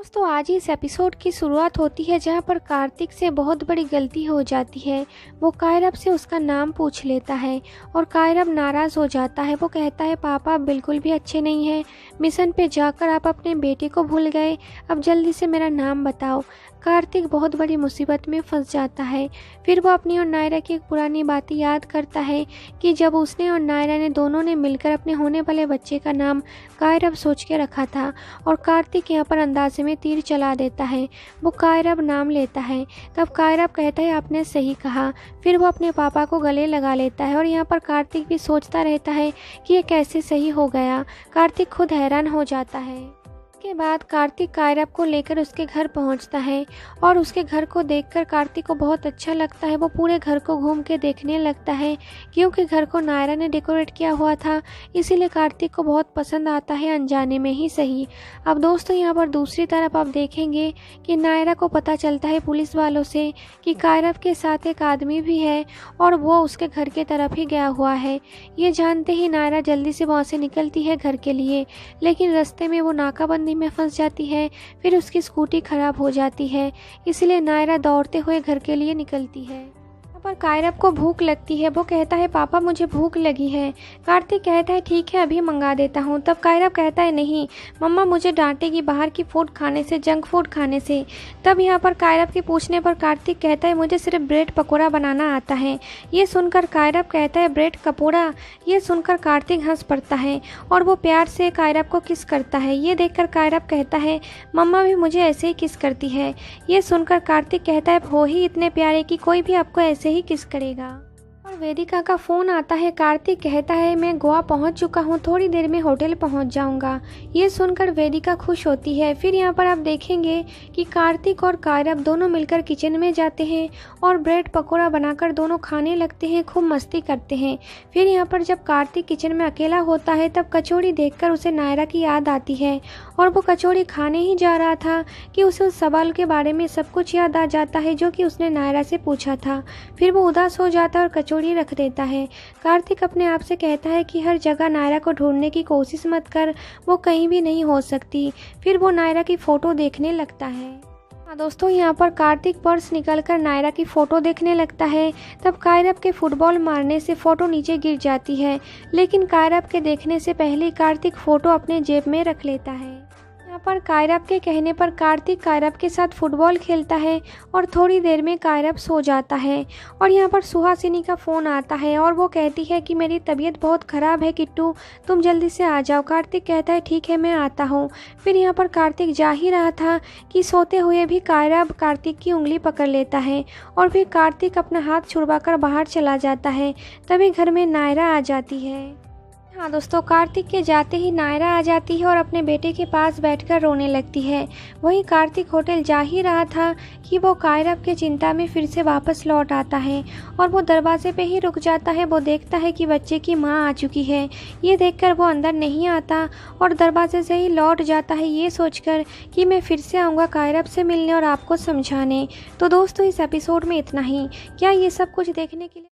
दोस्तों आज इस एपिसोड की शुरुआत होती है जहां पर कार्तिक से बहुत बड़ी गलती हो जाती है। वो कायरब से उसका नाम पूछ लेता है और कायरब नाराज़ हो जाता है। वो कहता है पापा आप बिल्कुल भी अच्छे नहीं हैं, मिशन पे जाकर आप अपने बेटे को भूल गए, अब जल्दी से मेरा नाम बताओ। कार्तिक बहुत बड़ी मुसीबत में फंस जाता है। फिर वो अपनी और नायरा की एक पुरानी बातें याद करता है कि जब उसने और नायरा ने दोनों ने मिलकर अपने होने वाले बच्चे का नाम कायरब सोच के रखा था और कार्तिक यहाँ पर अंदाजे में तीर चला देता है। वो कायरब नाम लेता है। तब कायरब कहता है आपने सही कहा। फिर वो अपने पापा को गले लगा लेता है और यहाँ पर कार्तिक भी सोचता रहता है कि ये कैसे सही हो गया। कार्तिक खुद हैरान हो जाता है। के बाद कार्तिक कायरब को लेकर उसके घर पहुंचता है और उसके घर को देखकर कार्तिक को बहुत अच्छा लगता है। वो पूरे घर को घूम के देखने लगता है क्योंकि घर को नायरा ने डेकोरेट किया हुआ था, इसीलिए कार्तिक को बहुत पसंद आता है, अनजाने में ही सही। अब दोस्तों यहाँ पर दूसरी तरफ आप देखेंगे कि नायरा को पता चलता है पुलिस वालों से कि कायरब के साथ एक आदमी भी है और वो उसके घर के तरफ ही गया हुआ है। ये जानते ही नायरा जल्दी से वहाँ से निकलती है घर के लिए, लेकिन रास्ते में वो नाकाबंदी में फंस जाती है। फिर उसकी स्कूटी खराब हो जाती है, इसलिए नायरा दौड़ते हुए घर के लिए निकलती है। पर कायरब को भूख लगती है। वो कहता है पापा मुझे भूख लगी है। कार्तिक कहता है ठीक है अभी मंगा देता हूँ। तब कायरब कहता है नहीं मम्मा मुझे डांटेगी बाहर की फूड खाने से, जंक फूड खाने से। तब यहाँ पर कायरब के पूछने पर कार्तिक कहता है मुझे सिर्फ ब्रेड पकौड़ा बनाना आता है। ये सुनकर कायरब कहता है ब्रेड पकौड़ा। ये सुनकर कार्तिक हंस पड़ता है और वो प्यार से कायरब को किस करता है। ये देखकर कायरब कहता है मम्मा भी मुझे ऐसे ही किस करती है। ये सुनकर कार्तिक कहता है हो ही इतने प्यारे कि कोई भी आपको ऐसे ही किस करेगा। और वेदिका का फोन आता है। कार्तिक कहता है मैं गोवा पहुंच चुका हूं, थोड़ी देर में होटल पहुंच जाऊंगा। ये सुनकर वेदिका खुश होती है। फिर यहां पर आप देखेंगे कि कार्तिक और कायरब दोनों मिलकर किचन में जाते हैं और ब्रेड पकौड़ा बनाकर दोनों खाने लगते हैं, खूब मस्ती करते हैं। फिर यहां पर जब कार्तिक किचन में अकेला होता है तब कचौड़ी देखकर उसे नायरा की याद आती है और वो कचौड़ी खाने ही जा रहा था कि उसे उस सवाल के बारे में सब कुछ याद आ जाता है जो कि उसने नायरा से पूछा था। फिर वो उदास हो जाता है और कचौड़ी रख देता है। कार्तिक अपने आप से कहता है कि हर जगह नायरा को ढूंढने की कोशिश मत कर, वो कहीं भी नहीं हो सकती। फिर वो नायरा की फोटो देखने लगता है। दोस्तों यहाँ पर कार्तिक पर्स निकलकर नायरा की फ़ोटो देखने लगता है। तब कायरब के फुटबॉल मारने से फ़ोटो नीचे गिर जाती है, लेकिन कायरब के देखने से पहले कार्तिक फ़ोटो अपने जेब में रख लेता है। यहाँ पर कायरब के कहने पर कार्तिक कायरब के साथ फुटबॉल खेलता है और थोड़ी देर में कायरब सो जाता है। और यहाँ पर सुहासिनी का फ़ोन आता है और वो कहती है कि मेरी तबीयत बहुत ख़राब है किट्टू, तुम जल्दी से आ जाओ। कार्तिक कहता है ठीक है मैं आता हूँ। फिर यहाँ पर कार्तिक जा ही रहा था कि सोते हुए भी कायरब कार्तिक की उंगली पकड़ लेता है और फिर कार्तिक अपना हाथ छुड़वाकर बाहर चला जाता है। तभी घर में नायरा आ जाती है। हाँ दोस्तों कार्तिक के जाते ही नायरा आ जाती है और अपने बेटे के पास बैठकर रोने लगती है। वहीं कार्तिक होटल जा ही रहा था कि वो कायरब के चिंता में फिर से वापस लौट आता है और वो दरवाजे पे ही रुक जाता है। वो देखता है कि बच्चे की माँ आ चुकी है। ये देखकर वो अंदर नहीं आता और दरवाजे से ही लौट जाता है, ये सोचकर कि मैं फिर से आऊँगा कायरब से मिलने और आपको समझाने। तो दोस्तों इस एपिसोड में इतना ही। क्या ये सब कुछ देखने के लिए